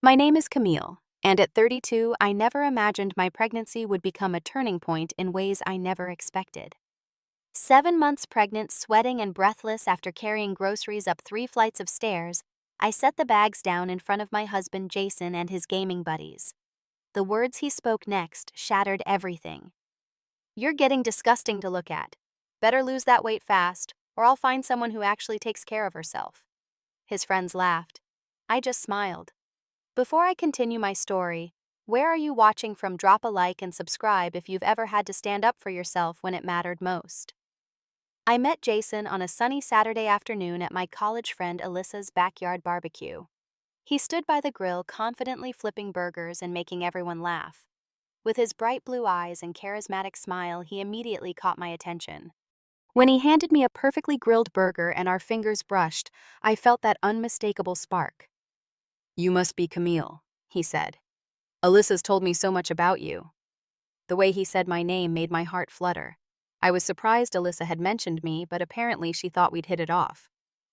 My name is Camille, and at 32, I never imagined my pregnancy would become a turning point in ways I never expected. 7 months pregnant, sweating and breathless after carrying groceries up 3 flights of stairs, I set the bags down in front of my husband Jason and his gaming buddies. The words he spoke next shattered everything. "You're getting disgusting to look at. Better lose that weight fast, or I'll find someone who actually takes care of herself." His friends laughed. I just smiled. Before I continue my story, where are you watching from? Drop a like and subscribe if you've ever had to stand up for yourself when it mattered most. I met Jason on a sunny Saturday afternoon at my college friend Alyssa's backyard barbecue. He stood by the grill confidently flipping burgers and making everyone laugh. With his bright blue eyes and charismatic smile, he immediately caught my attention. When he handed me a perfectly grilled burger and our fingers brushed, I felt that unmistakable spark. "You must be Camille," he said. "Alyssa's told me so much about you." The way he said my name made my heart flutter. I was surprised Alyssa had mentioned me, but apparently she thought we'd hit it off.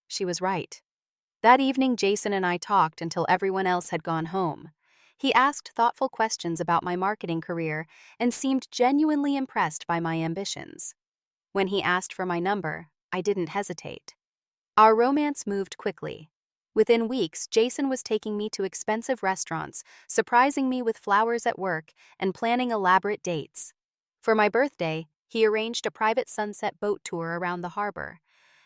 She was right. That evening, Jason and I talked until everyone else had gone home. He asked thoughtful questions about my marketing career and seemed genuinely impressed by my ambitions. When he asked for my number, I didn't hesitate. Our romance moved quickly. Within weeks, Jason was taking me to expensive restaurants, surprising me with flowers at work, and planning elaborate dates. For my birthday, he arranged a private sunset boat tour around the harbor.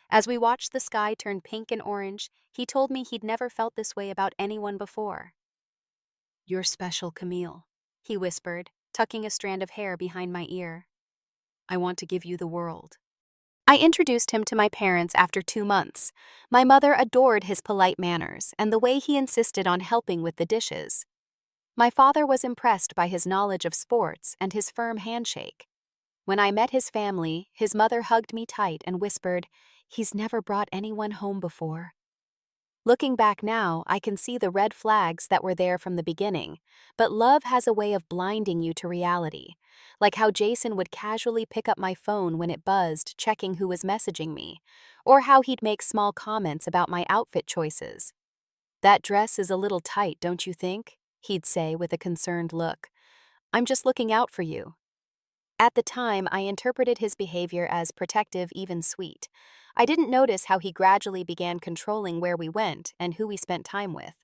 As we watched the sky turn pink and orange, he told me he'd never felt this way about anyone before. "You're special, Camille," he whispered, tucking a strand of hair behind my ear. "I want to give you the world." I introduced him to my parents after 2 months. My mother adored his polite manners and the way he insisted on helping with the dishes. My father was impressed by his knowledge of sports and his firm handshake. When I met his family, his mother hugged me tight and whispered, "He's never brought anyone home before." Looking back now, I can see the red flags that were there from the beginning, but love has a way of blinding you to reality, like how Jason would casually pick up my phone when it buzzed, checking who was messaging me, or how he'd make small comments about my outfit choices. "That dress is a little tight, don't you think?" he'd say with a concerned look. "I'm just looking out for you." At the time, I interpreted his behavior as protective, even sweet. I didn't notice how he gradually began controlling where we went and who we spent time with.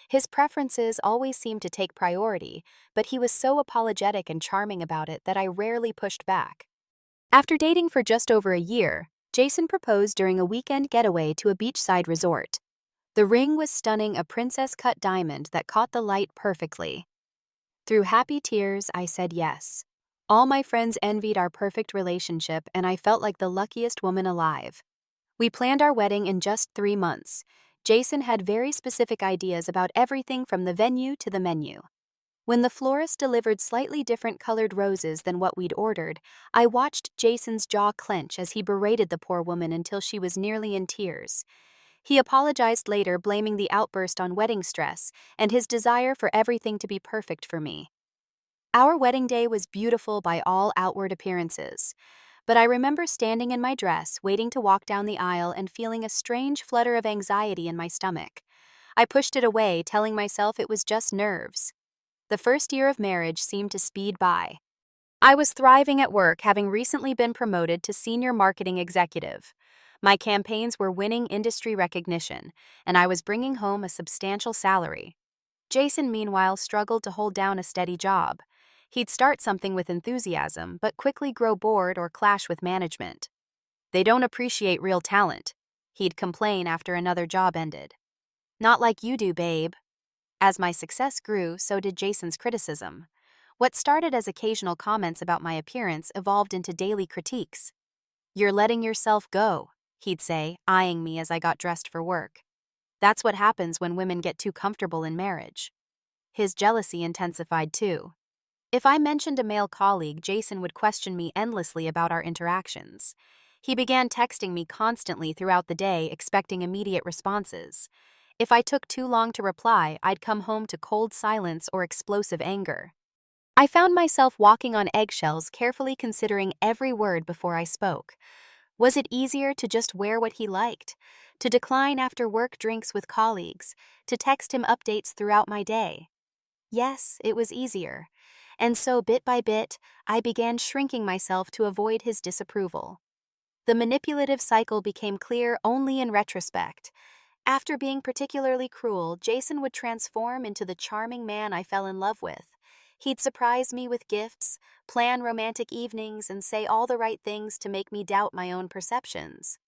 His preferences always seemed to take priority, but he was so apologetic and charming about it that I rarely pushed back. After dating for just over a year, Jason proposed during a weekend getaway to a beachside resort. The ring was stunning, a princess-cut diamond that caught the light perfectly. Through happy tears, I said yes. All my friends envied our perfect relationship, and I felt like the luckiest woman alive. We planned our wedding in just 3 months. Jason had very specific ideas about everything from the venue to the menu. When the florist delivered slightly different colored roses than what we'd ordered, I watched Jason's jaw clench as he berated the poor woman until she was nearly in tears. He apologized later, blaming the outburst on wedding stress and his desire for everything to be perfect for me. Our wedding day was beautiful by all outward appearances, but I remember standing in my dress, waiting to walk down the aisle and feeling a strange flutter of anxiety in my stomach. I pushed it away, telling myself it was just nerves. The first year of marriage seemed to speed by. I was thriving at work, having recently been promoted to senior marketing executive. My campaigns were winning industry recognition, and I was bringing home a substantial salary. Jason, meanwhile, struggled to hold down a steady job. He'd start something with enthusiasm, but quickly grow bored or clash with management. "They don't appreciate real talent," he'd complain after another job ended. "Not like you do, babe." As my success grew, so did Jason's criticism. What started as occasional comments about my appearance evolved into daily critiques. "You're letting yourself go," he'd say, eyeing me as I got dressed for work. "That's what happens when women get too comfortable in marriage." His jealousy intensified too. If I mentioned a male colleague, Jason would question me endlessly about our interactions. He began texting me constantly throughout the day, expecting immediate responses. If I took too long to reply, I'd come home to cold silence or explosive anger. I found myself walking on eggshells, carefully considering every word before I spoke. Was it easier to just wear what he liked, to decline after work drinks with colleagues, to text him updates throughout my day? Yes, it was easier. And so, bit by bit, I began shrinking myself to avoid his disapproval. The manipulative cycle became clear only in retrospect. After being particularly cruel, Jason would transform into the charming man I fell in love with. He'd surprise me with gifts, plan romantic evenings, and say all the right things to make me doubt my own perceptions.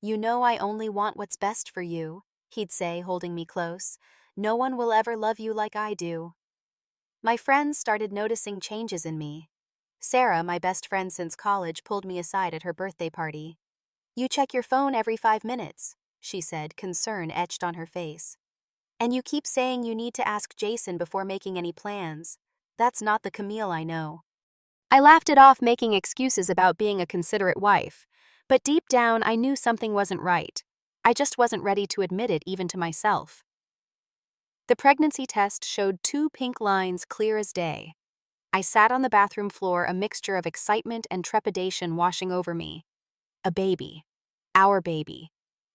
"You know I only want what's best for you," he'd say, holding me close. "No one will ever love you like I do." My friends started noticing changes in me. Sarah, my best friend since college, pulled me aside at her birthday party. "You check your phone every 5 minutes," she said, concern etched on her face. "And you keep saying you need to ask Jason before making any plans. That's not the Camille I know." I laughed it off, making excuses about being a considerate wife. But deep down, I knew something wasn't right. I just wasn't ready to admit it even to myself. The pregnancy test showed 2 pink lines clear as day. I sat on the bathroom floor, a mixture of excitement and trepidation washing over me. A baby. Our baby.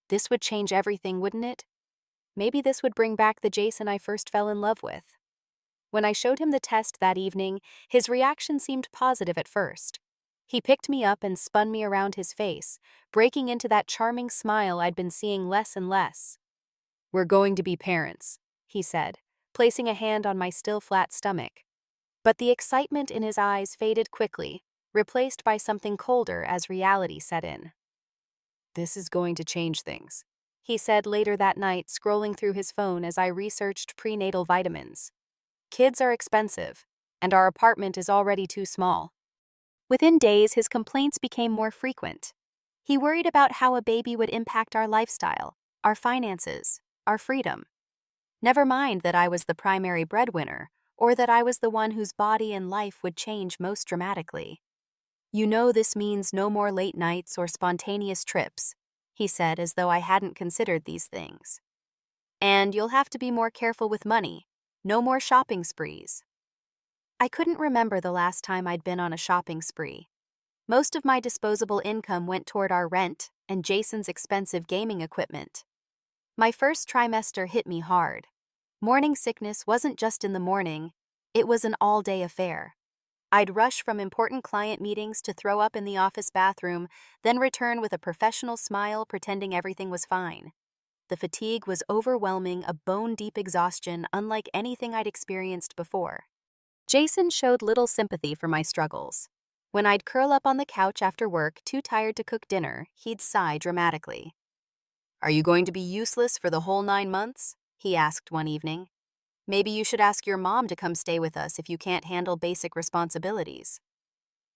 This would change everything, wouldn't it? Maybe this would bring back the Jason I first fell in love with. When I showed him the test that evening, his reaction seemed positive at first. He picked me up and spun me around his face, breaking into that charming smile I'd been seeing less and less. "We're going to be parents," he said, placing a hand on my still flat stomach. But the excitement in his eyes faded quickly, replaced by something colder as reality set in. "This is going to change things," he said later that night, scrolling through his phone as I researched prenatal vitamins. "Kids are expensive, and our apartment is already too small." Within days, his complaints became more frequent. He worried about how a baby would impact our lifestyle, our finances, our freedom. Never mind that I was the primary breadwinner, or that I was the one whose body and life would change most dramatically. "You know this means no more late nights or spontaneous trips," he said, as though I hadn't considered these things. "And you'll have to be more careful with money. No more shopping sprees." I couldn't remember the last time I'd been on a shopping spree. Most of my disposable income went toward our rent and Jason's expensive gaming equipment. My first trimester hit me hard. Morning sickness wasn't just in the morning, it was an all-day affair. I'd rush from important client meetings to throw up in the office bathroom, then return with a professional smile pretending everything was fine. The fatigue was overwhelming, a bone-deep exhaustion unlike anything I'd experienced before. Jason showed little sympathy for my struggles. When I'd curl up on the couch after work, too tired to cook dinner, he'd sigh dramatically. "Are you going to be useless for the whole 9 months?" he asked one evening. "Maybe you should ask your mom to come stay with us if you can't handle basic responsibilities."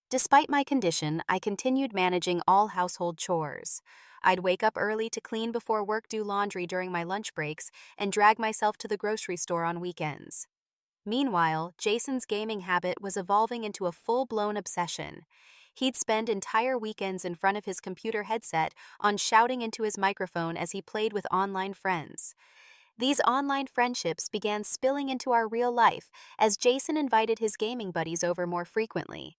Despite my condition, I continued managing all household chores. I'd wake up early to clean before work, do laundry during my lunch breaks, and drag myself to the grocery store on weekends. Meanwhile, Jason's gaming habit was evolving into a full-blown obsession. He'd spend entire weekends in front of his computer headset on shouting into his microphone as he played with online friends. These online friendships began spilling into our real life as Jason invited his gaming buddies over more frequently.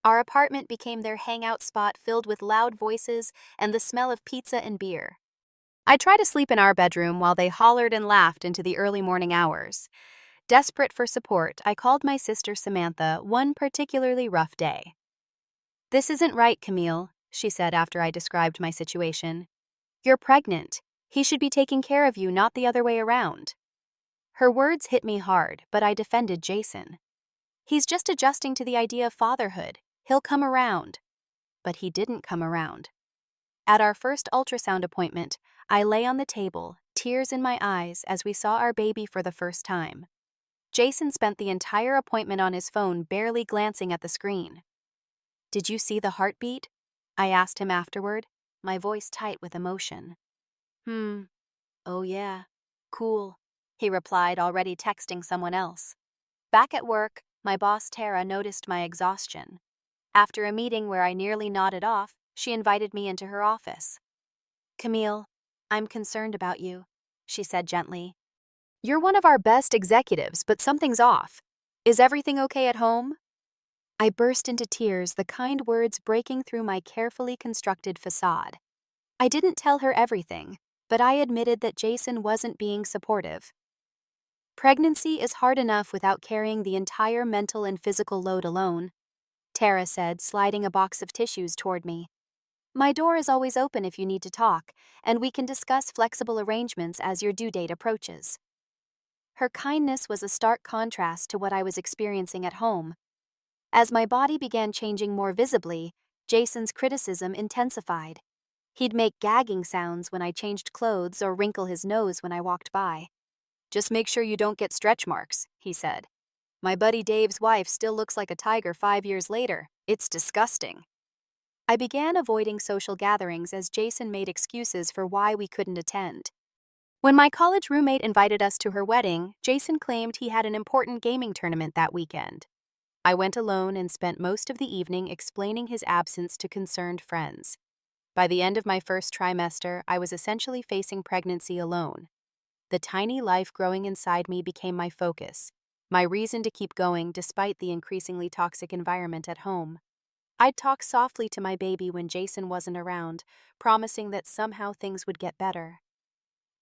Our apartment became their hangout spot, filled with loud voices and the smell of pizza and beer. I'd try to sleep in our bedroom while they hollered and laughed into the early morning hours. Desperate for support, I called my sister Samantha one particularly rough day. "This isn't right, Camille," she said after I described my situation. "You're pregnant. He should be taking care of you, not the other way around." Her words hit me hard, but I defended Jason. "He's just adjusting to the idea of fatherhood. He'll come around." But he didn't come around. At our first ultrasound appointment, I lay on the table, tears in my eyes as we saw our baby for the first time. Jason spent the entire appointment on his phone, barely glancing at the screen. "Did you see the heartbeat?" I asked him afterward, my voice tight with emotion. "Oh yeah, cool," he replied, already texting someone else. Back at work, my boss Tara noticed my exhaustion. After a meeting where I nearly nodded off, she invited me into her office. "Camille, I'm concerned about you," she said gently. "You're one of our best executives, but something's off. Is everything okay at home?" I burst into tears, the kind words breaking through my carefully constructed facade. I didn't tell her everything, but I admitted that Jason wasn't being supportive. Pregnancy is hard enough without carrying the entire mental and physical load alone, Tara said, sliding a box of tissues toward me. My door is always open if you need to talk, and we can discuss flexible arrangements as your due date approaches. Her kindness was a stark contrast to what I was experiencing at home. As my body began changing more visibly, Jason's criticism intensified. He'd make gagging sounds when I changed clothes or wrinkle his nose when I walked by. "Just make sure you don't get stretch marks," he said. "My buddy Dave's wife still looks like a tiger 5 years later. It's disgusting." I began avoiding social gatherings as Jason made excuses for why we couldn't attend. When my college roommate invited us to her wedding, Jason claimed he had an important gaming tournament that weekend. I went alone and spent most of the evening explaining his absence to concerned friends. By the end of my first trimester, I was essentially facing pregnancy alone. The tiny life growing inside me became my focus, my reason to keep going despite the increasingly toxic environment at home. I'd talk softly to my baby when Jason wasn't around, promising that somehow things would get better.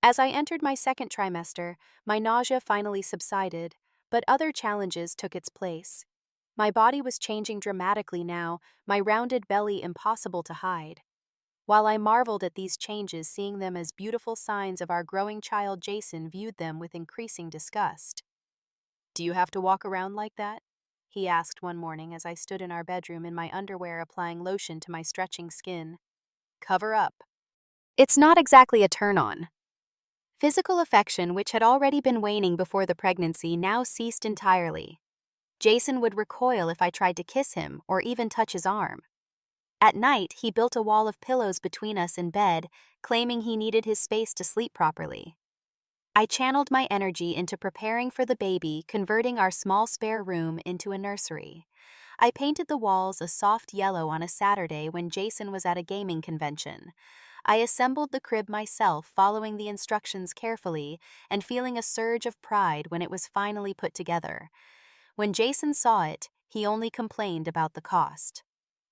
As I entered my second trimester, my nausea finally subsided, but other challenges took its place. My body was changing dramatically now, my rounded belly impossible to hide. While I marveled at these changes, seeing them as beautiful signs of our growing child, Jason viewed them with increasing disgust. "Do you have to walk around like that?" he asked one morning as I stood in our bedroom in my underwear applying lotion to my stretching skin. "Cover up." It's not exactly a turn-on. Physical affection, which had already been waning before the pregnancy, now ceased entirely. Jason would recoil if I tried to kiss him or even touch his arm. At night, he built a wall of pillows between us in bed, claiming he needed his space to sleep properly. I channeled my energy into preparing for the baby, converting our small spare room into a nursery. I painted the walls a soft yellow on a Saturday when Jason was at a gaming convention. I assembled the crib myself, following the instructions carefully and feeling a surge of pride when it was finally put together. When Jason saw it, he only complained about the cost.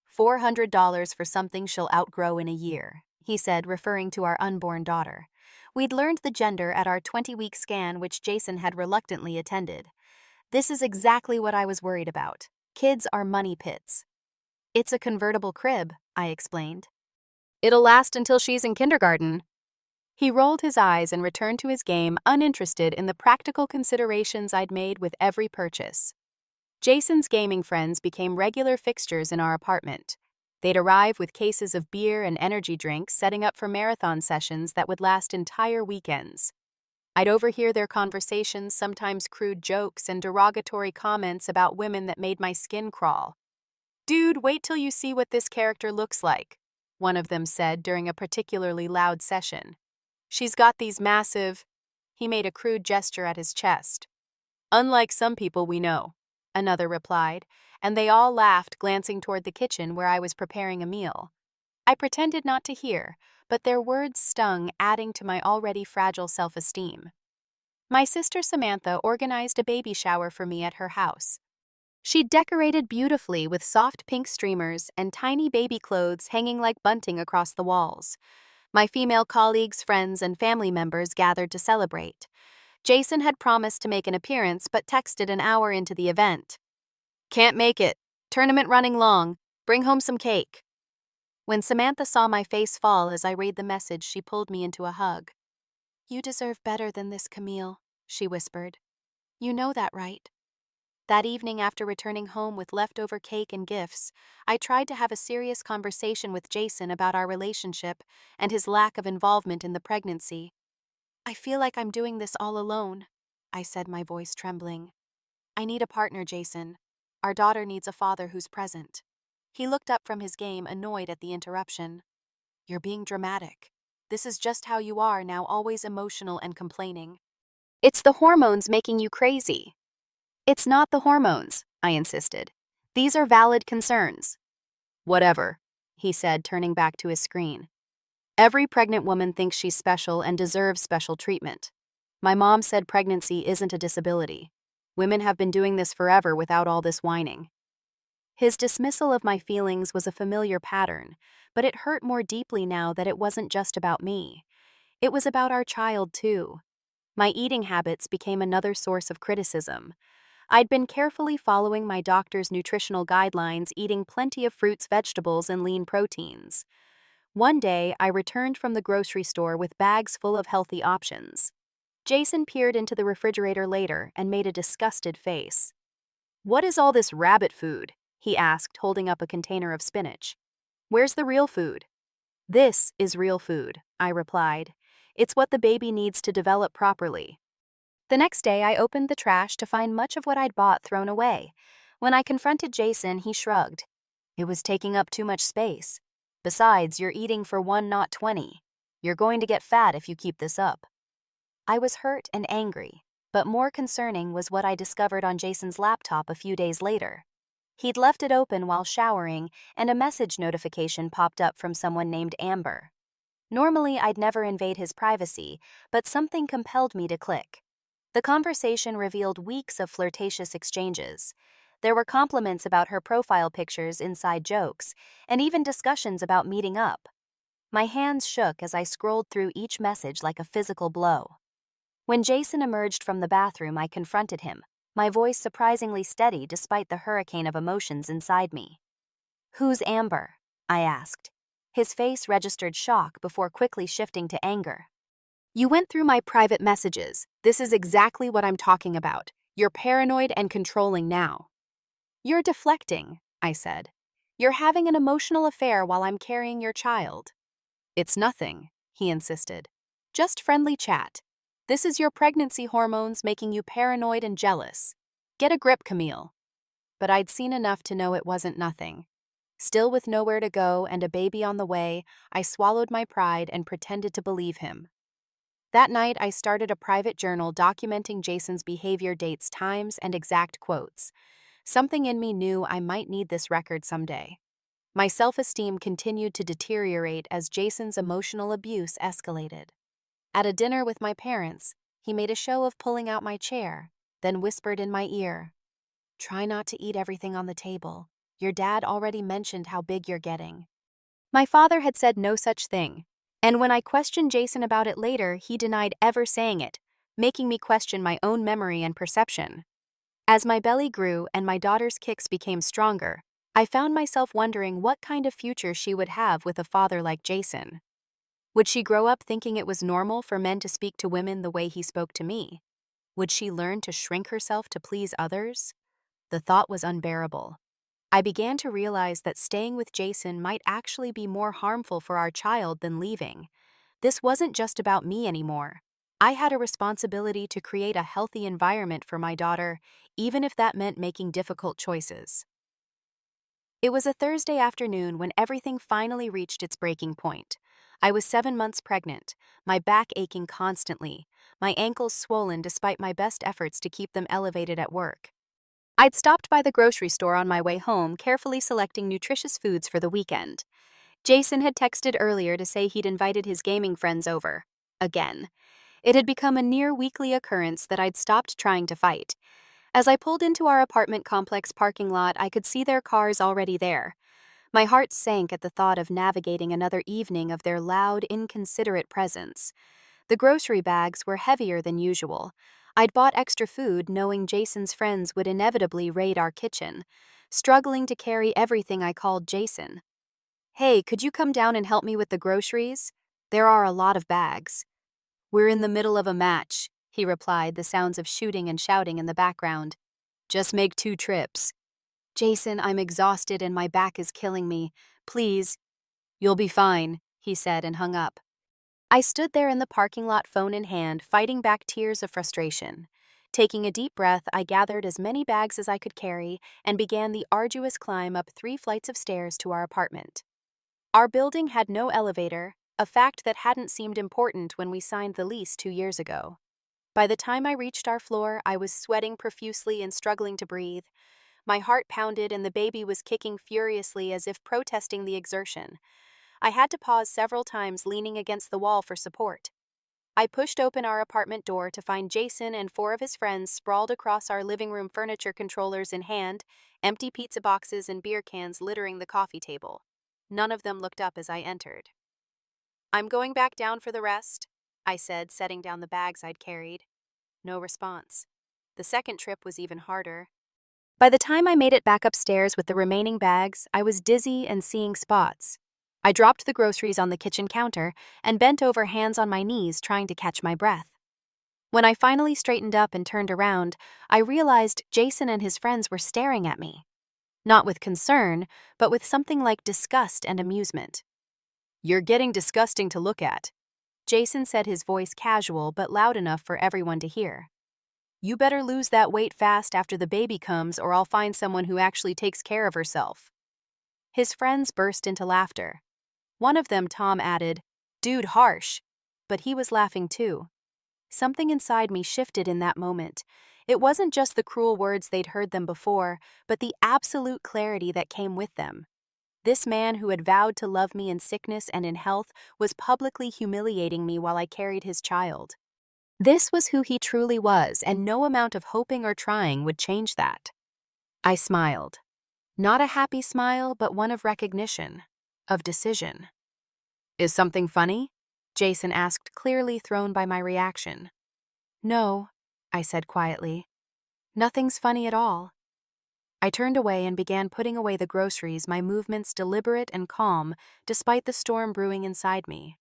$400 for something she'll outgrow in a year, he said, referring to our unborn daughter. We'd learned the gender at our 20-week scan, which Jason had reluctantly attended. "This is exactly what I was worried about. Kids are money pits." "It's a convertible crib," I explained. "It'll last until she's in kindergarten." He rolled his eyes and returned to his game, uninterested in the practical considerations I'd made with every purchase. Jason's gaming friends became regular fixtures in our apartment. They'd arrive with cases of beer and energy drinks, setting up for marathon sessions that would last entire weekends. I'd overhear their conversations, sometimes crude jokes and derogatory comments about women that made my skin crawl. "Dude, wait till you see what this character looks like," one of them said during a particularly loud session. "She's got these massive—" He made a crude gesture at his chest. "Unlike some people we know," another replied, and they all laughed, glancing toward the kitchen where I was preparing a meal. I pretended not to hear, but their words stung, adding to my already fragile self-esteem. My sister Samantha organized a baby shower for me at her house. She decorated beautifully with soft pink streamers and tiny baby clothes hanging like bunting across the walls. My female colleagues, friends, and family members gathered to celebrate. Jason had promised to make an appearance but texted an hour into the event. "Can't make it. Tournament running long. Bring home some cake." When Samantha saw my face fall as I read the message, she pulled me into a hug. "You deserve better than this, Camille," she whispered. "You know that, right?" That evening, after returning home with leftover cake and gifts, I tried to have a serious conversation with Jason about our relationship and his lack of involvement in the pregnancy. "I feel like I'm doing this all alone," I said, my voice trembling. "I need a partner, Jason. Our daughter needs a father who's present." He looked up from his game, annoyed at the interruption. "You're being dramatic. This is just how you are now, always emotional and complaining." "It's the hormones making you crazy." "It's not the hormones," I insisted. "These are valid concerns." "Whatever," he said, turning back to his screen. "Every pregnant woman thinks she's special and deserves special treatment. My mom said pregnancy isn't a disability. Women have been doing this forever without all this whining." His dismissal of my feelings was a familiar pattern, but it hurt more deeply now that it wasn't just about me. It was about our child, too. My eating habits became another source of criticism. I'd been carefully following my doctor's nutritional guidelines, eating plenty of fruits, vegetables, and lean proteins. One day, I returned from the grocery store with bags full of healthy options. Jason peered into the refrigerator later and made a disgusted face. "What is all this rabbit food?" he asked, holding up a container of spinach. "Where's the real food?" "This is real food," I replied. "It's what the baby needs to develop properly." The next day, I opened the trash to find much of what I'd bought thrown away. When I confronted Jason, he shrugged. "It was taking up too much space. Besides, you're eating for one, not 20. You're going to get fat if you keep this up." I was hurt and angry, but more concerning was what I discovered on Jason's laptop a few days later. He'd left it open while showering, and a message notification popped up from someone named Amber. Normally, I'd never invade his privacy, but something compelled me to click. The conversation revealed weeks of flirtatious exchanges. There were compliments about her profile pictures, inside jokes, and even discussions about meeting up. My hands shook as I scrolled through each message like a physical blow. When Jason emerged from the bathroom, I confronted him, my voice surprisingly steady despite the hurricane of emotions inside me. "Who's Amber?" I asked. His face registered shock before quickly shifting to anger. "You went through my private messages. This is exactly what I'm talking about. You're paranoid and controlling now." "You're deflecting," I said. "You're having an emotional affair while I'm carrying your child." "It's nothing," he insisted. "Just friendly chat. This is your pregnancy hormones making you paranoid and jealous. Get a grip, Camille." But I'd seen enough to know it wasn't nothing. Still with nowhere to go and a baby on the way, I swallowed my pride and pretended to believe him. That night, I started a private journal documenting Jason's behavior, dates, times, and exact quotes. Something in me knew I might need this record someday. My self-esteem continued to deteriorate as Jason's emotional abuse escalated. At a dinner with my parents, he made a show of pulling out my chair, then whispered in my ear, "Try not to eat everything on the table. Your dad already mentioned how big you're getting." My father had said no such thing, and when I questioned Jason about it later, he denied ever saying it, making me question my own memory and perception. As my belly grew and my daughter's kicks became stronger, I found myself wondering what kind of future she would have with a father like Jason. Would she grow up thinking it was normal for men to speak to women the way he spoke to me? Would she learn to shrink herself to please others? The thought was unbearable. I began to realize that staying with Jason might actually be more harmful for our child than leaving. This wasn't just about me anymore. I had a responsibility to create a healthy environment for my daughter, even if that meant making difficult choices. It was a Thursday afternoon when everything finally reached its breaking point. I was 7 months pregnant, my back aching constantly, my ankles swollen despite my best efforts to keep them elevated at work. I'd stopped by the grocery store on my way home, carefully selecting nutritious foods for the weekend. Jason had texted earlier to say he'd invited his gaming friends over. Again. It had become a near-weekly occurrence that I'd stopped trying to fight. As I pulled into our apartment complex parking lot, I could see their cars already there. My heart sank at the thought of navigating another evening of their loud, inconsiderate presence. The grocery bags were heavier than usual. I'd bought extra food knowing Jason's friends would inevitably raid our kitchen, struggling to carry everything I called Jason. "Hey, could you come down and help me with the groceries? There are a lot of bags." "We're in the middle of a match," he replied, the sounds of shooting and shouting in the background. "Just make 2 trips. "Jason, I'm exhausted and my back is killing me. Please." "You'll be fine," he said and hung up. I stood there in the parking lot, phone in hand, fighting back tears of frustration. Taking a deep breath, I gathered as many bags as I could carry and began the arduous climb up 3 flights of stairs to our apartment. Our building had no elevator, a fact that hadn't seemed important when we signed the lease 2 years ago. By the time I reached our floor, I was sweating profusely and struggling to breathe. My heart pounded and the baby was kicking furiously as if protesting the exertion. I had to pause several times, leaning against the wall for support. I pushed open our apartment door to find Jason and four of his friends sprawled across our living room, furniture controllers in hand, empty pizza boxes and beer cans littering the coffee table. None of them looked up as I entered. "I'm going back down for the rest," I said, setting down the bags I'd carried. No response. The second trip was even harder. By the time I made it back upstairs with the remaining bags, I was dizzy and seeing spots. I dropped the groceries on the kitchen counter and bent over, hands on my knees, trying to catch my breath. When I finally straightened up and turned around, I realized Jason and his friends were staring at me. Not with concern, but with something like disgust and amusement. "You're getting disgusting to look at," Jason said, his voice casual but loud enough for everyone to hear. "You better lose that weight fast after the baby comes, or I'll find someone who actually takes care of herself." His friends burst into laughter. One of them, Tom, added, "Dude, harsh." But he was laughing too. Something inside me shifted in that moment. It wasn't just the cruel words, they'd heard them before, but the absolute clarity that came with them. This man who had vowed to love me in sickness and in health was publicly humiliating me while I carried his child. This was who he truly was, and no amount of hoping or trying would change that. I smiled. Not a happy smile, but one of recognition, of decision. "Is something funny?" Jason asked, clearly thrown by my reaction. "No," I said quietly. "Nothing's funny at all." I turned away and began putting away the groceries, my movements deliberate and calm, despite the storm brewing inside me.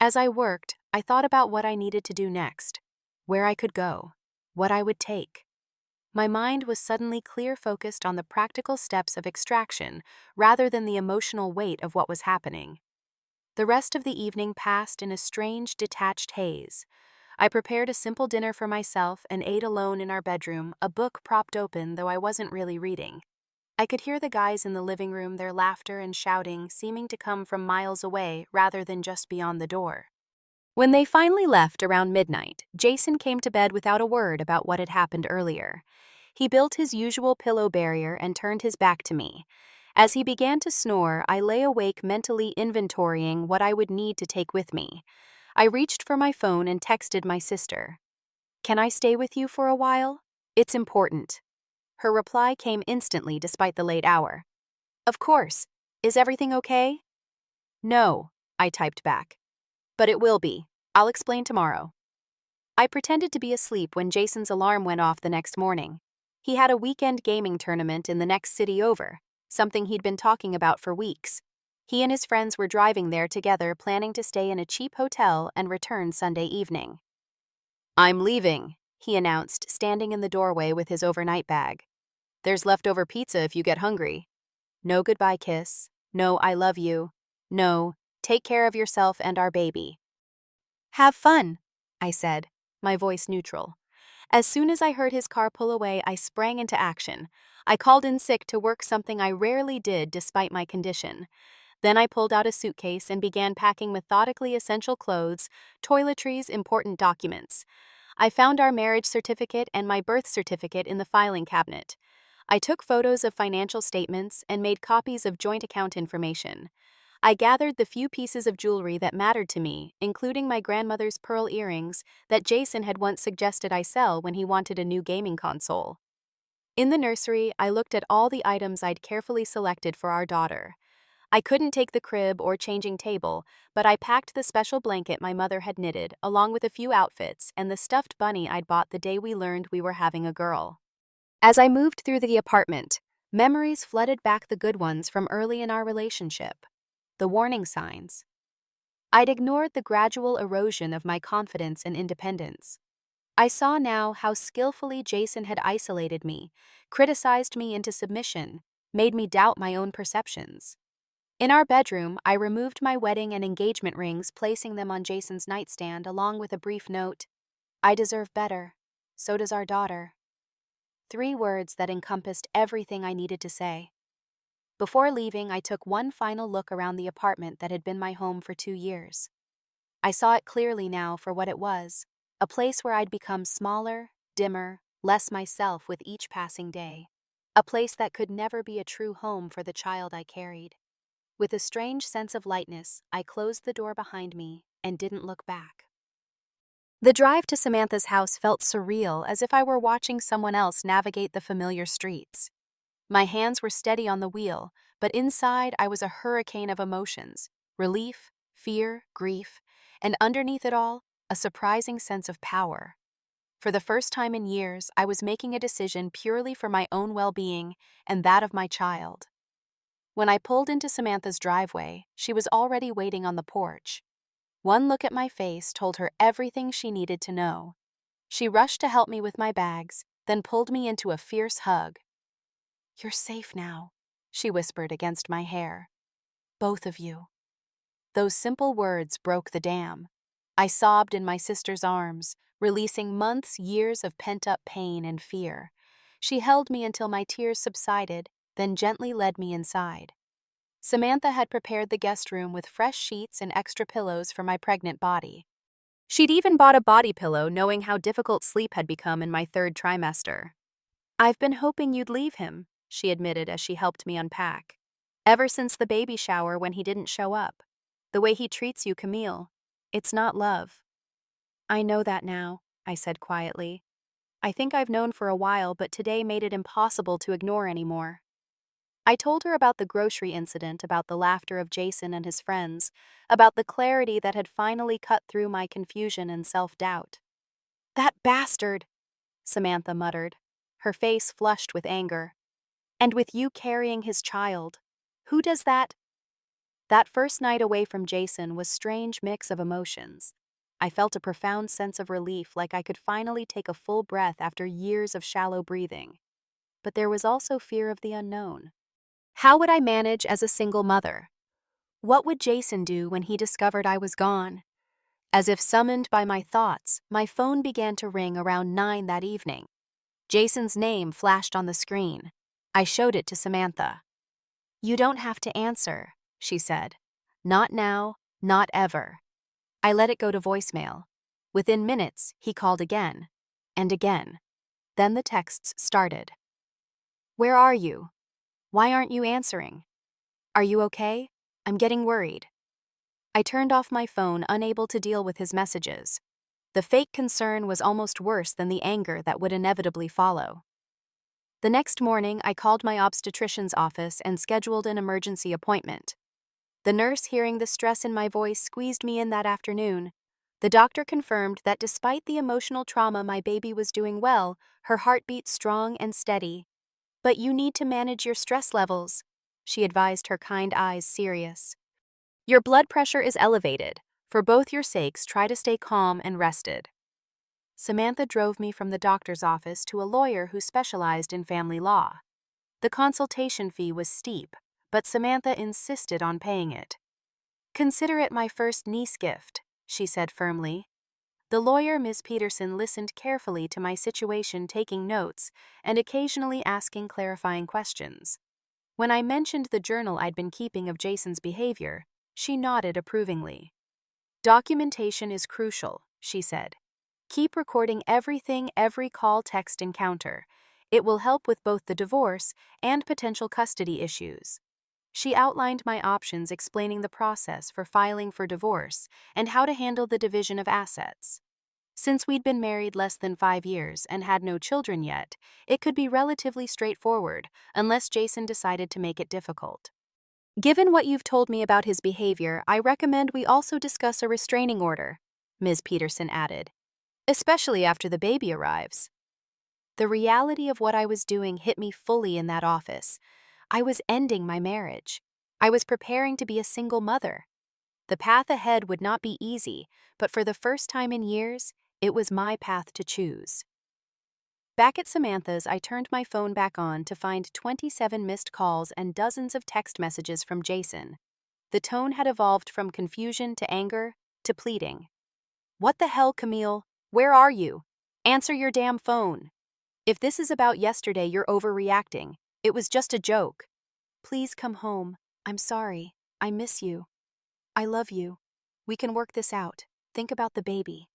As I worked, I thought about what I needed to do next, where I could go, what I would take. My mind was suddenly clear, focused on the practical steps of extraction rather than the emotional weight of what was happening. The rest of the evening passed in a strange, detached haze. I prepared a simple dinner for myself and ate alone in our bedroom, a book propped open, though I wasn't really reading. I could hear the guys in the living room, their laughter and shouting seeming to come from miles away rather than just beyond the door. When they finally left around midnight, Jason came to bed without a word about what had happened earlier. He built his usual pillow barrier and turned his back to me. As he began to snore, I lay awake mentally inventorying what I would need to take with me. I reached for my phone and texted my sister. "Can I stay with you for a while? It's important." Her reply came instantly despite the late hour. "Of course. Is everything okay?" "No," I typed back. "But it will be. I'll explain tomorrow." I pretended to be asleep when Jason's alarm went off the next morning. He had a weekend gaming tournament in the next city over, something he'd been talking about for weeks. He and his friends were driving there together, planning to stay in a cheap hotel and return Sunday evening. "I'm leaving," he announced, standing in the doorway with his overnight bag. "There's leftover pizza if you get hungry." No goodbye kiss. No "I love you." No "take care of yourself and our baby." "Have fun," I said, my voice neutral. As soon as I heard his car pull away, I sprang into action. I called in sick to work, something I rarely did despite my condition. Then I pulled out a suitcase and began packing methodically essential clothes, toiletries, important documents. I found our marriage certificate and my birth certificate in the filing cabinet. I took photos of financial statements and made copies of joint account information. I gathered the few pieces of jewelry that mattered to me, including my grandmother's pearl earrings that Jason had once suggested I sell when he wanted a new gaming console. In the nursery, I looked at all the items I'd carefully selected for our daughter. I couldn't take the crib or changing table, but I packed the special blanket my mother had knitted, along with a few outfits and the stuffed bunny I'd bought the day we learned we were having a girl. As I moved through the apartment, memories flooded back, the good ones from early in our relationship. The warning signs. I'd ignored the gradual erosion of my confidence and independence. I saw now how skillfully Jason had isolated me, criticized me into submission, made me doubt my own perceptions. In our bedroom, I removed my wedding and engagement rings, placing them on Jason's nightstand along with a brief note, "I deserve better. So does our daughter." 3 words that encompassed everything I needed to say. Before leaving, I took one final look around the apartment that had been my home for 2 years. I saw it clearly now for what it was, a place where I'd become smaller, dimmer, less myself with each passing day. A place that could never be a true home for the child I carried. With a strange sense of lightness, I closed the door behind me and didn't look back. The drive to Samantha's house felt surreal, as if I were watching someone else navigate the familiar streets. My hands were steady on the wheel, but inside I was a hurricane of emotions: relief, fear, grief, and underneath it all, a surprising sense of power. For the first time in years, I was making a decision purely for my own well-being and that of my child. When I pulled into Samantha's driveway, she was already waiting on the porch. One look at my face told her everything she needed to know. She rushed to help me with my bags, then pulled me into a fierce hug. "You're safe now," she whispered against my hair. "Both of you." Those simple words broke the dam. I sobbed in my sister's arms, releasing months, years of pent-up pain and fear. She held me until my tears subsided, then gently led me inside. Samantha had prepared the guest room with fresh sheets and extra pillows for my pregnant body. She'd even bought a body pillow, knowing how difficult sleep had become in my third trimester. "I've been hoping you'd leave him," she admitted as she helped me unpack. "Ever since the baby shower when he didn't show up. The way he treats you, Camille. It's not love." "I know that now," I said quietly. "I think I've known for a while, but today made it impossible to ignore anymore." I told her about the grocery incident, about the laughter of Jason and his friends, about the clarity that had finally cut through my confusion and self-doubt. "That bastard," Samantha muttered, her face flushed with anger. "And with you carrying his child. Who does that?" That first night away from Jason was a strange mix of emotions. I felt a profound sense of relief, like I could finally take a full breath after years of shallow breathing. But there was also fear of the unknown. How would I manage as a single mother? What would Jason do when he discovered I was gone? As if summoned by my thoughts, my phone began to ring around 9 that evening. Jason's name flashed on the screen. I showed it to Samantha. "You don't have to answer," she said. "Not now, not ever." I let it go to voicemail. Within minutes, he called again. And again. Then the texts started. "Where are you? Why aren't you answering? Are you okay? I'm getting worried." I turned off my phone, unable to deal with his messages. The fake concern was almost worse than the anger that would inevitably follow. The next morning, I called my obstetrician's office and scheduled an emergency appointment. The nurse, hearing the stress in my voice, squeezed me in that afternoon. The doctor confirmed that despite the emotional trauma, my baby was doing well, her heartbeat strong and steady. "But you need to manage your stress levels," she advised, her kind eyes serious. "Your blood pressure is elevated. For both your sakes, try to stay calm and rested." Samantha drove me from the doctor's office to a lawyer who specialized in family law. The consultation fee was steep, but Samantha insisted on paying it. "Consider it my first niece gift," she said firmly. The lawyer, Ms. Peterson, listened carefully to my situation, taking notes and occasionally asking clarifying questions. When I mentioned the journal I'd been keeping of Jason's behavior, she nodded approvingly. "Documentation is crucial," she said. "Keep recording everything, every call, text encounter. It will help with both the divorce and potential custody issues." She outlined my options, explaining the process for filing for divorce and how to handle the division of assets. Since we'd been married less than 5 years and had no children yet, it could be relatively straightforward, unless Jason decided to make it difficult. "Given what you've told me about his behavior, I recommend we also discuss a restraining order," Ms. Peterson added, "especially after the baby arrives." The reality of what I was doing hit me fully in that office. I was ending my marriage. I was preparing to be a single mother. The path ahead would not be easy, but for the first time in years, it was my path to choose. Back at Samantha's, I turned my phone back on to find 27 missed calls and dozens of text messages from Jason. The tone had evolved from confusion to anger to pleading. "What the hell, Camille? Where are you? Answer your damn phone. If this is about yesterday, you're overreacting. It was just a joke. Please come home. I'm sorry. I miss you. I love you. We can work this out. Think about the baby."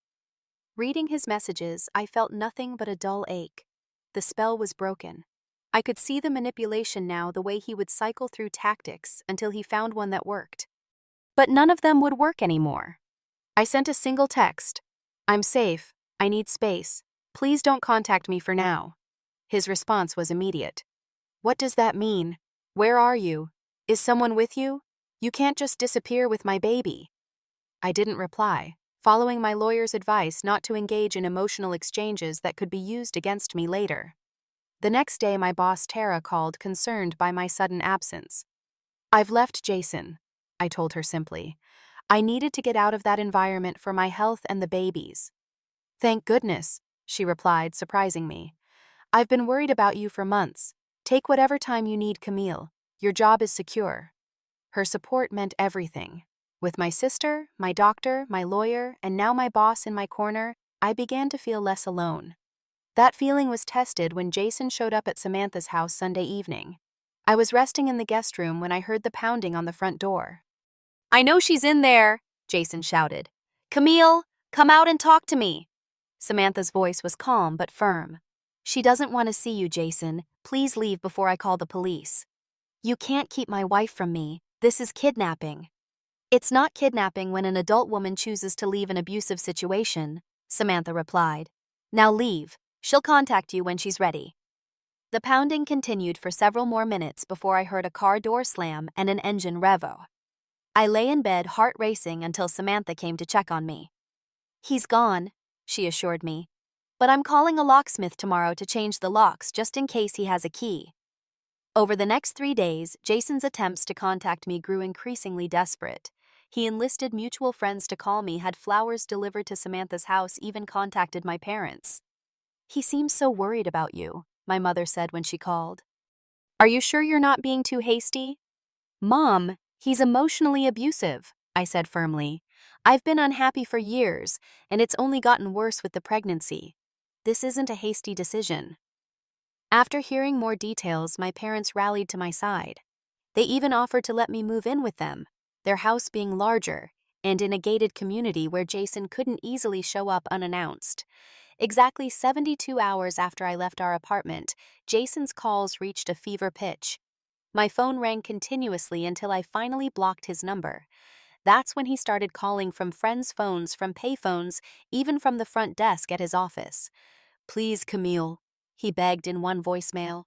Reading his messages, I felt nothing but a dull ache. The spell was broken. I could see the manipulation now, the way he would cycle through tactics until he found one that worked. But none of them would work anymore. I sent a single text. I'm safe. I need space. Please don't contact me for now. His response was immediate. What does that mean? Where are you? Is someone with you? You can't just disappear with my baby. I didn't reply, following my lawyer's advice not to engage in emotional exchanges that could be used against me later. The next day, my boss Tara called, concerned by my sudden absence. I've left Jason, I told her simply. I needed to get out of that environment for my health and the baby's. Thank goodness, she replied, surprising me. I've been worried about you for months. Take whatever time you need, Camille. Your job is secure. Her support meant everything. With my sister, my doctor, my lawyer, and now my boss in my corner, I began to feel less alone. That feeling was tested when Jason showed up at Samantha's house Sunday evening. I was resting in the guest room when I heard the pounding on the front door. I know she's in there, Jason shouted. Camille, come out and talk to me. Samantha's voice was calm but firm. She doesn't want to see you, Jason. Please leave before I call the police. You can't keep my wife from me. This is kidnapping. It's not kidnapping when an adult woman chooses to leave an abusive situation, Samantha replied. Now leave. She'll contact you when she's ready. The pounding continued for several more minutes before I heard a car door slam and an engine revo. I lay in bed, heart racing, until Samantha came to check on me. He's gone, she assured me. But I'm calling a locksmith tomorrow to change the locks just in case he has a key. Over the next 3 days, Jason's attempts to contact me grew increasingly desperate. He enlisted mutual friends to call me, had flowers delivered to Samantha's house, even contacted my parents. He seems so worried about you, my mother said when she called. Are you sure you're not being too hasty? Mom, he's emotionally abusive, I said firmly. I've been unhappy for years, and it's only gotten worse with the pregnancy. This isn't a hasty decision. After hearing more details, my parents rallied to my side. They even offered to let me move in with them, their house being larger and in a gated community where Jason couldn't easily show up unannounced. Exactly 72 hours after I left our apartment, Jason's calls reached a fever pitch. My phone rang continuously until I finally blocked his number. That's when he started calling from friends' phones, from payphones, even from the front desk at his office. Please, Camille, he begged in one voicemail.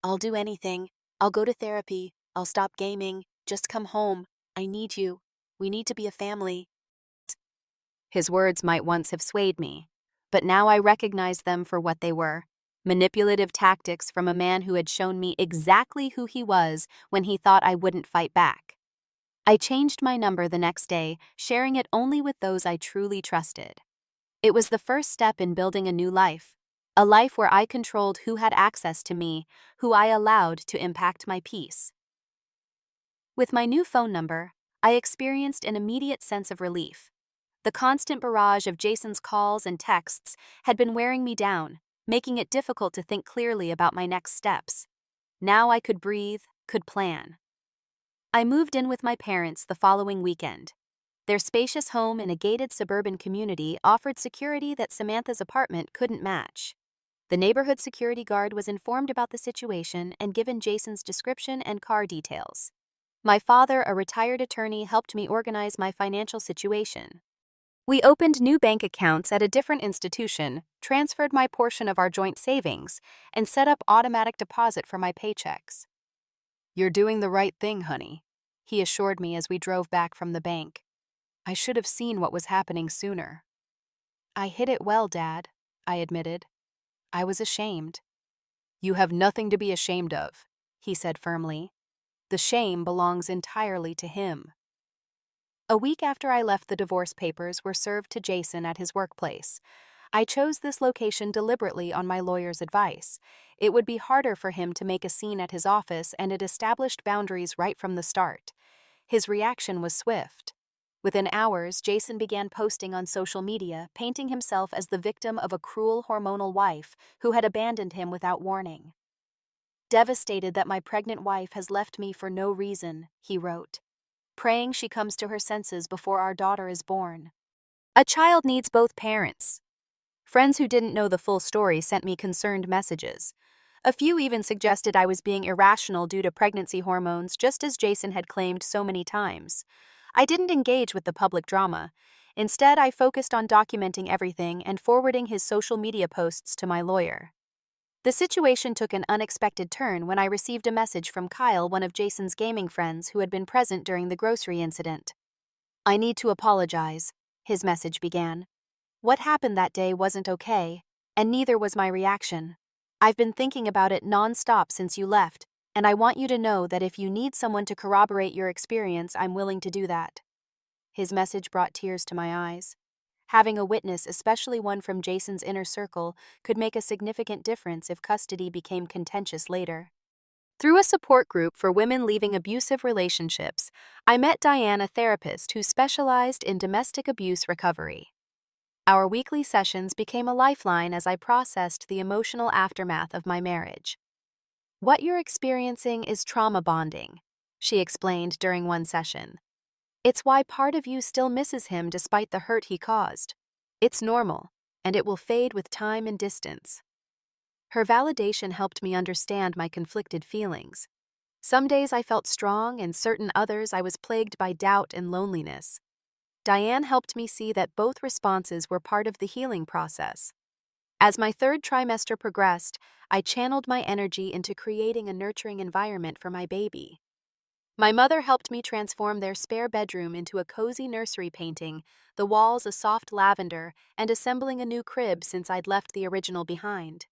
I'll do anything. I'll go to therapy. I'll stop gaming. Just come home. I need you. We need to be a family. His words might once have swayed me, but now I recognize them for what they were. Manipulative tactics from a man who had shown me exactly who he was when he thought I wouldn't fight back. I changed my number the next day, sharing it only with those I truly trusted. It was the first step in building a new life, a life where I controlled who had access to me, who I allowed to impact my peace. With my new phone number, I experienced an immediate sense of relief. The constant barrage of Jason's calls and texts had been wearing me down, making it difficult to think clearly about my next steps. Now I could breathe, could plan. I moved in with my parents the following weekend. Their spacious home in a gated suburban community offered security that Samantha's apartment couldn't match. The neighborhood security guard was informed about the situation and given Jason's description and car details. My father, a retired attorney, helped me organize my financial situation. We opened new bank accounts at a different institution, transferred my portion of our joint savings, and set up automatic deposit for my paychecks. You're doing the right thing, honey, he assured me as we drove back from the bank. I should have seen what was happening sooner. I hid it well, Dad, I admitted. I was ashamed. You have nothing to be ashamed of, he said firmly. The shame belongs entirely to him. A week after I left, the divorce papers were served to Jason at his workplace. I chose this location deliberately on my lawyer's advice. It would be harder for him to make a scene at his office, and it established boundaries right from the start. His reaction was swift. Within hours, Jason began posting on social media, painting himself as the victim of a cruel hormonal wife who had abandoned him without warning. Devastated that my pregnant wife has left me for no reason, he wrote, praying she comes to her senses before our daughter is born. A child needs both parents. Friends who didn't know the full story sent me concerned messages. A few even suggested I was being irrational due to pregnancy hormones, just as Jason had claimed so many times. I didn't engage with the public drama. Instead, I focused on documenting everything and forwarding his social media posts to my lawyer. The situation took an unexpected turn when I received a message from Kyle, one of Jason's gaming friends who had been present during the grocery incident. "I need to apologize," his message began. "What happened that day wasn't okay, and neither was my reaction. I've been thinking about it non-stop since you left, and I want you to know that if you need someone to corroborate your experience, I'm willing to do that." His message brought tears to my eyes. Having a witness, especially one from Jason's inner circle, could make a significant difference if custody became contentious later. Through a support group for women leaving abusive relationships, I met Diane, a therapist who specialized in domestic abuse recovery. Our weekly sessions became a lifeline as I processed the emotional aftermath of my marriage. "What you're experiencing is trauma bonding," she explained during one session. "It's why part of you still misses him despite the hurt he caused. It's normal, and it will fade with time and distance." Her validation helped me understand my conflicted feelings. Some days I felt strong, and certain others I was plagued by doubt and loneliness. Diane helped me see that both responses were part of the healing process. As my third trimester progressed, I channeled my energy into creating a nurturing environment for my baby. My mother helped me transform their spare bedroom into a cozy nursery, painting the walls a soft lavender and assembling a new crib since I'd left the original behind.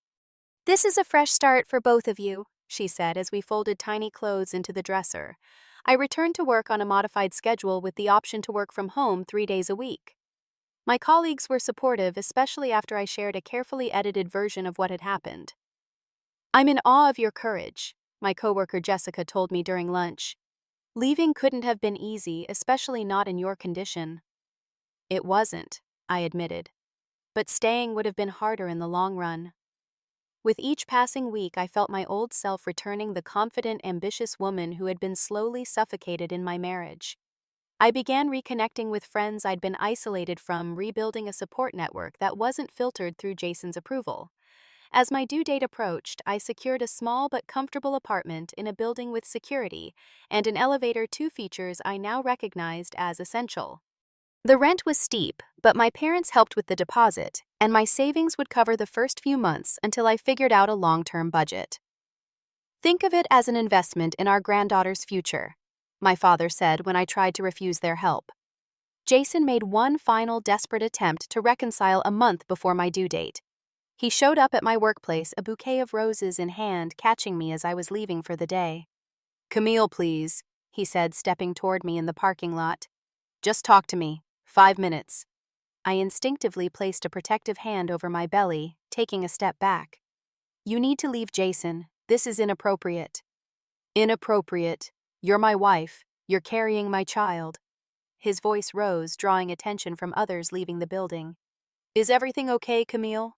"This is a fresh start for both of you," she said as we folded tiny clothes into the dresser. I returned to work on a modified schedule with the option to work from home 3 days a week. My colleagues were supportive, especially after I shared a carefully edited version of what had happened. "I'm in awe of your courage," my coworker Jessica told me during lunch. "Leaving couldn't have been easy, especially not in your condition." "It wasn't," I admitted. "But staying would have been harder in the long run." With each passing week, I felt my old self returning, the confident, ambitious woman who had been slowly suffocated in my marriage. I began reconnecting with friends I'd been isolated from, rebuilding a support network that wasn't filtered through Jason's approval. As my due date approached, I secured a small but comfortable apartment in a building with security and an elevator, two features I now recognized as essential. The rent was steep, but my parents helped with the deposit, and my savings would cover the first few months until I figured out a long-term budget. "Think of it as an investment in our granddaughter's future," my father said when I tried to refuse their help. Jason made one final desperate attempt to reconcile a month before my due date. He showed up at my workplace, a bouquet of roses in hand, catching me as I was leaving for the day. "Camille, please," he said, stepping toward me in the parking lot. "Just talk to me. 5 minutes." I instinctively placed a protective hand over my belly, taking a step back. "You need to leave, Jason. This is inappropriate." "Inappropriate? You're my wife. You're carrying my child." His voice rose, drawing attention from others leaving the building. "Is everything okay, Camille?"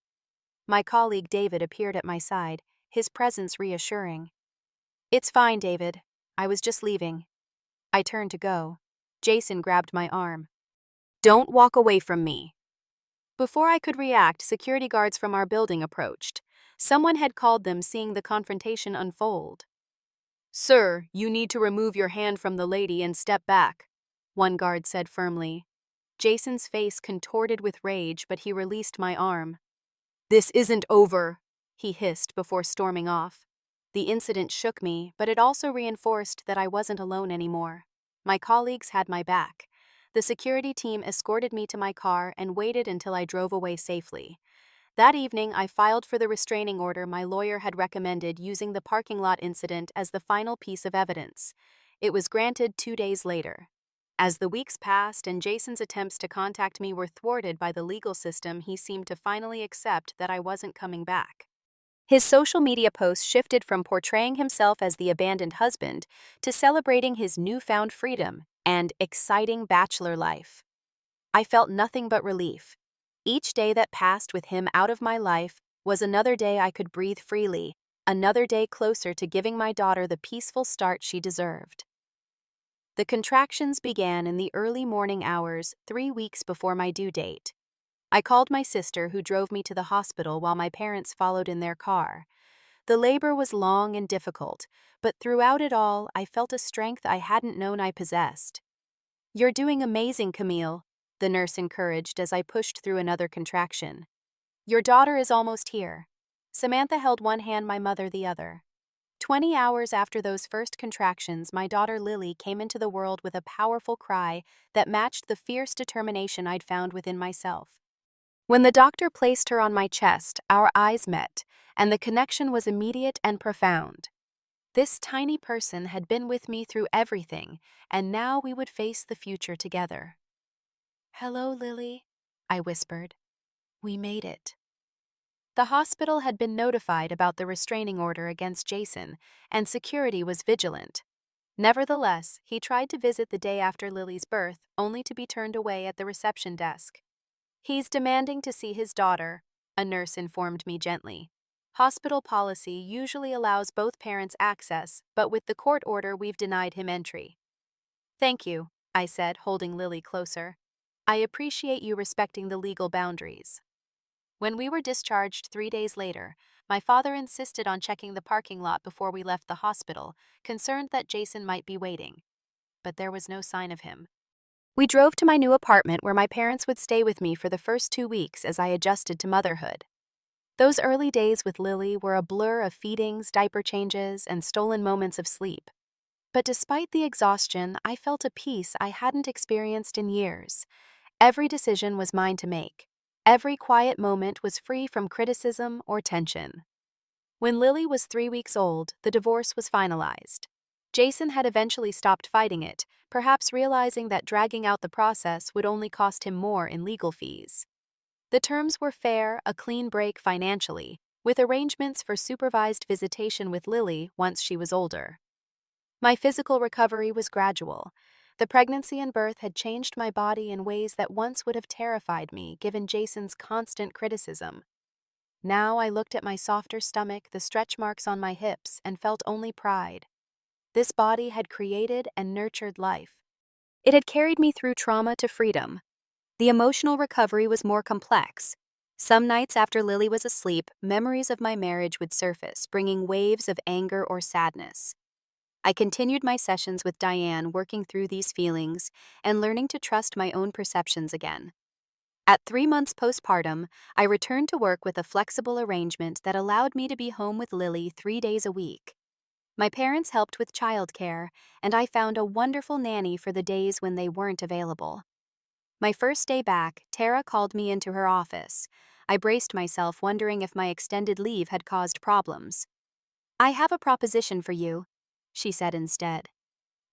My colleague David appeared at my side, his presence reassuring. "It's fine, David. I was just leaving." I turned to go. Jason grabbed my arm. "Don't walk away from me." Before I could react, security guards from our building approached. Someone had called them, seeing the confrontation unfold. "Sir, you need to remove your hand from the lady and step back," one guard said firmly. Jason's face contorted with rage, but he released my arm. "This isn't over," he hissed before storming off. The incident shook me, but it also reinforced that I wasn't alone anymore. My colleagues had my back. The security team escorted me to my car and waited until I drove away safely. That evening, I filed for the restraining order my lawyer had recommended, using the parking lot incident as the final piece of evidence. It was granted 2 days later. As the weeks passed and Jason's attempts to contact me were thwarted by the legal system, he seemed to finally accept that I wasn't coming back. His social media posts shifted from portraying himself as the abandoned husband to celebrating his newfound freedom and exciting bachelor life. I felt nothing but relief. Each day that passed with him out of my life was another day I could breathe freely, another day closer to giving my daughter the peaceful start she deserved. The contractions began in the early morning hours, 3 weeks before my due date. I called my sister, who drove me to the hospital while my parents followed in their car. The labor was long and difficult, but throughout it all, I felt a strength I hadn't known I possessed. "You're doing amazing, Camille," the nurse encouraged as I pushed through another contraction. "Your daughter is almost here." Samantha held one hand, my mother the other. 20 hours after those first contractions, my daughter Lily came into the world with a powerful cry that matched the fierce determination I'd found within myself. When the doctor placed her on my chest, our eyes met, and the connection was immediate and profound. This tiny person had been with me through everything, and now we would face the future together. "Hello, Lily," I whispered. "We made it." The hospital had been notified about the restraining order against Jason, and security was vigilant. Nevertheless, he tried to visit the day after Lily's birth, only to be turned away at the reception desk. "He's demanding to see his daughter," a nurse informed me gently. "Hospital policy usually allows both parents access, but with the court order, we've denied him entry." "Thank you," I said, holding Lily closer. "I appreciate you respecting the legal boundaries." When we were discharged 3 days later, my father insisted on checking the parking lot before we left the hospital, concerned that Jason might be waiting. But there was no sign of him. We drove to my new apartment where my parents would stay with me for the first 2 weeks as I adjusted to motherhood. Those early days with Lily were a blur of feedings, diaper changes, and stolen moments of sleep. But despite the exhaustion, I felt a peace I hadn't experienced in years. Every decision was mine to make. Every quiet moment was free from criticism or tension. When Lily was 3 weeks old, the divorce was finalized. Jason had eventually stopped fighting it, perhaps realizing that dragging out the process would only cost him more in legal fees. The terms were fair, a clean break financially, with arrangements for supervised visitation with Lily once she was older. My physical recovery was gradual. The pregnancy and birth had changed my body in ways that once would have terrified me, given Jason's constant criticism. Now I looked at my softer stomach, the stretch marks on my hips, and felt only pride. This body had created and nurtured life. It had carried me through trauma to freedom. The emotional recovery was more complex. Some nights after Lily was asleep, memories of my marriage would surface, bringing waves of anger or sadness. I continued my sessions with Diane, working through these feelings and learning to trust my own perceptions again. At 3 months postpartum, I returned to work with a flexible arrangement that allowed me to be home with Lily 3 days a week. My parents helped with childcare, and I found a wonderful nanny for the days when they weren't available. My first day back, Tara called me into her office. I braced myself, wondering if my extended leave had caused problems. "I have a proposition for you," she said instead.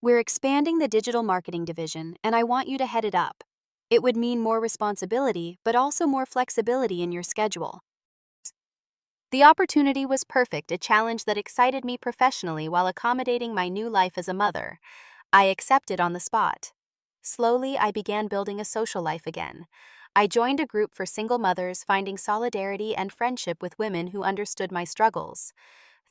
"We're expanding the digital marketing division, and I want you to head it up. It would mean more responsibility, but also more flexibility in your schedule." The opportunity was perfect, a challenge that excited me professionally while accommodating my new life as a mother. I accepted on the spot. Slowly, I began building a social life again. I joined a group for single mothers, finding solidarity and friendship with women who understood my struggles.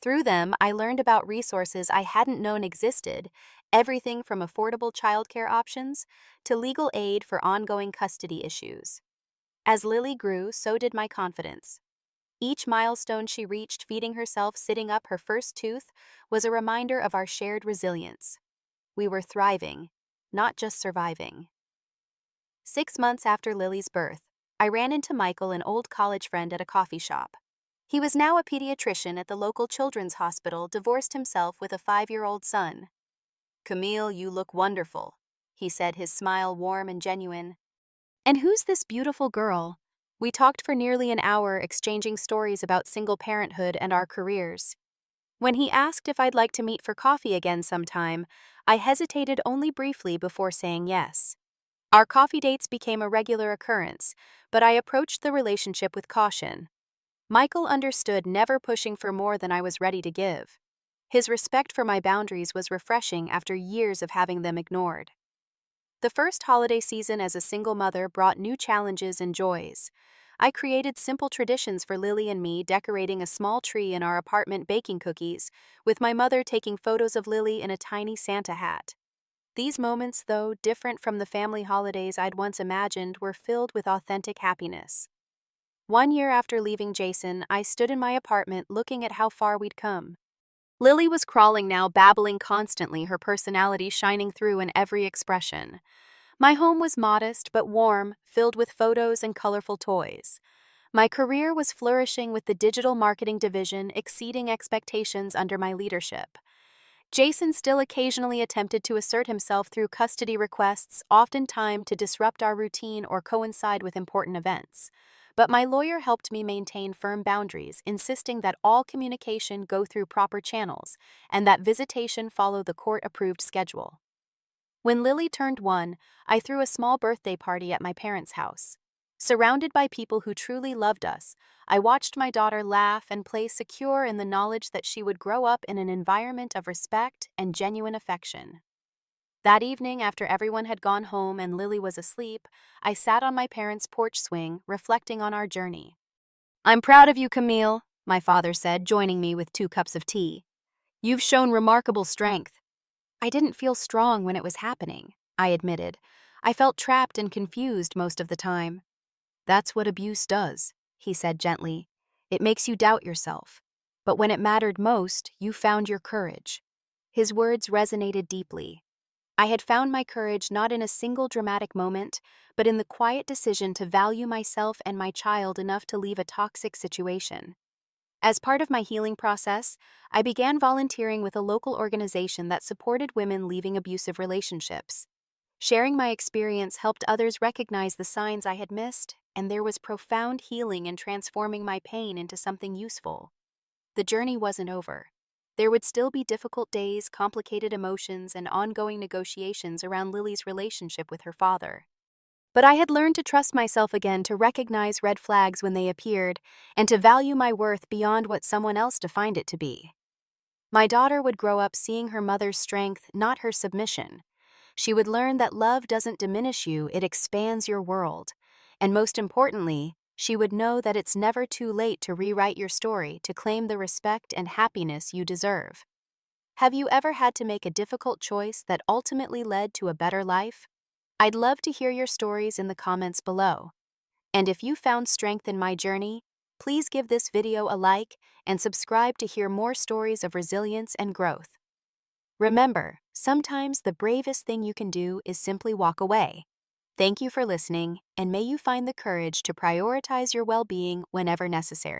Through them, I learned about resources I hadn't known existed, everything from affordable childcare options to legal aid for ongoing custody issues. As Lily grew, so did my confidence. Each milestone she reached, feeding herself, sitting up her first tooth, was a reminder of our shared resilience. We were thriving, not just surviving. 6 months after Lily's birth, I ran into Michael, an old college friend, at a coffee shop. He was now a pediatrician at the local children's hospital, divorced himself with a 5-year-old son. "Camille, you look wonderful," he said, his smile warm and genuine. "And who's this beautiful girl?" We talked for nearly an hour, exchanging stories about single parenthood and our careers. When he asked if I'd like to meet for coffee again sometime, I hesitated only briefly before saying yes. Our coffee dates became a regular occurrence, but I approached the relationship with caution. Michael understood, never pushing for more than I was ready to give. His respect for my boundaries was refreshing after years of having them ignored. The first holiday season as a single mother brought new challenges and joys. I created simple traditions for Lily and me, decorating a small tree in our apartment, baking cookies, with my mother taking photos of Lily in a tiny Santa hat. These moments, though different from the family holidays I'd once imagined, were filled with authentic happiness. 1 year after leaving Jason, I stood in my apartment looking at how far we'd come. Lily was crawling now, babbling constantly, her personality shining through in every expression. My home was modest but warm, filled with photos and colorful toys. My career was flourishing with the digital marketing division exceeding expectations under my leadership. Jason still occasionally attempted to assert himself through custody requests, often timed to disrupt our routine or coincide with important events. But my lawyer helped me maintain firm boundaries, insisting that all communication go through proper channels and that visitation follow the court-approved schedule. When Lily turned 1, I threw a small birthday party at my parents' house. Surrounded by people who truly loved us, I watched my daughter laugh and play secure in the knowledge that she would grow up in an environment of respect and genuine affection. That evening, after everyone had gone home and Lily was asleep, I sat on my parents' porch swing, reflecting on our journey. "I'm proud of you, Camille," my father said, joining me with 2 cups of tea. "You've shown remarkable strength." "I didn't feel strong when it was happening," I admitted. "I felt trapped and confused most of the time." "That's what abuse does," he said gently. "It makes you doubt yourself. But when it mattered most, you found your courage." His words resonated deeply. I had found my courage not in a single dramatic moment, but in the quiet decision to value myself and my child enough to leave a toxic situation. As part of my healing process, I began volunteering with a local organization that supported women leaving abusive relationships. Sharing my experience helped others recognize the signs I had missed, and there was profound healing in transforming my pain into something useful. The journey wasn't over. There would still be difficult days, complicated emotions, and ongoing negotiations around Lily's relationship with her father. But I had learned to trust myself again, to recognize red flags when they appeared, and to value my worth beyond what someone else defined it to be. My daughter would grow up seeing her mother's strength, not her submission. She would learn that love doesn't diminish you, it expands your world. And most importantly, she would know that it's never too late to rewrite your story, to claim the respect and happiness you deserve. Have you ever had to make a difficult choice that ultimately led to a better life? I'd love to hear your stories in the comments below. And if you found strength in my journey, please give this video a like and subscribe to hear more stories of resilience and growth. Remember, sometimes the bravest thing you can do is simply walk away. Thank you for listening, and may you find the courage to prioritize your well-being whenever necessary.